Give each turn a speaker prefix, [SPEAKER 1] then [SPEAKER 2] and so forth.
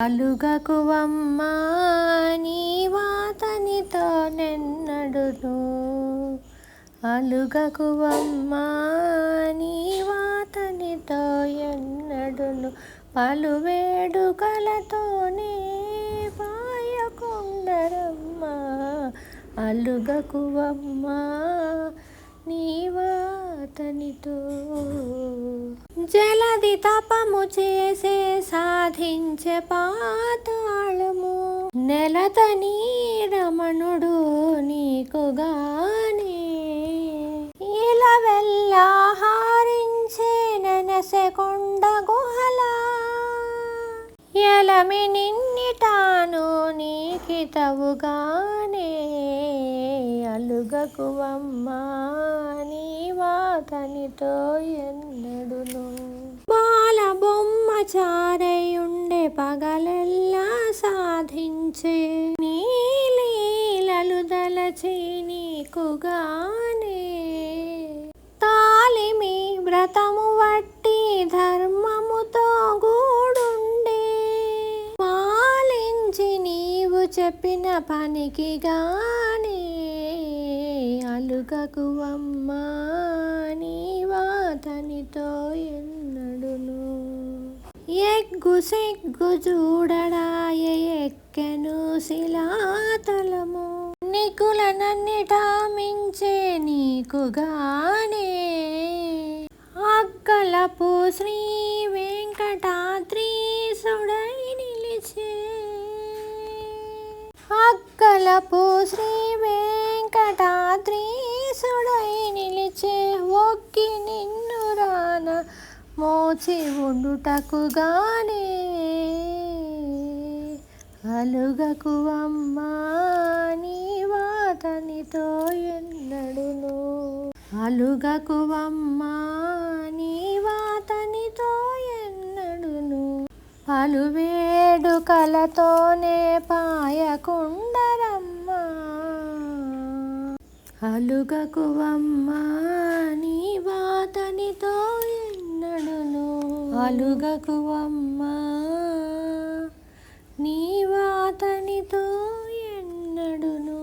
[SPEAKER 1] అలుగకువమ్మా నీవాతనితో నెన్నడును, అలుగకువమ్మా నీవాతనితో ఎన్నడును, పలు వేడుకలతోనే పాయకుండరమ్మా. అలుగకువమ్మా నీవాతనితో. జలది తపము చేసే సాధించే పాతాళము, నెలతని రమణుడు నీకుగానే, ఇలా వెళ్ళాహారించే నెనసె కొండ గుహలా, ఎలమి నిన్నిటాను నీకితవుగానే. అలుగకువమ్మా నీవాతనితో ఎన్నడును, బాల బొమ్మ చారయుండే పగలెల్లా సాధించే నీలీలలు దలచి నీకుగానే, తాలిమి వ్రతము వట్టి ధర్మముతో గూడుండే, పాలించి నీవు చెప్పిన పనికి గానే. అలుగకువమ్మా నీవాతనితో ఎన్నడును, ఎగ్గు సిగ్గు చూడడాయ ఎక్కెను శిలాతలము, నికులనన్నిటా మించే నీకుగానే, అక్కలపు శ్రీ వెంకటాద్రీసుడై నిలిచే, అక్కలపు శ్రీ వెంకటాద్రీసుడై నిలిచే, ఒక్కి నిన్ను రాన మోచి ఉండుటకుగానే. అలుగకువమ్మా నీవాతనితో ఎన్నడును, అలుగకువమ్మా నీవాతనితో ఎన్నడును, పలు వేడుకలతోనే పాయకుండరమ్మా. అలుగకువమ్మా నీవాతనితో ఎన్నడును, అలుగకువమ్మా నీవాతనితో ఎన్నడును.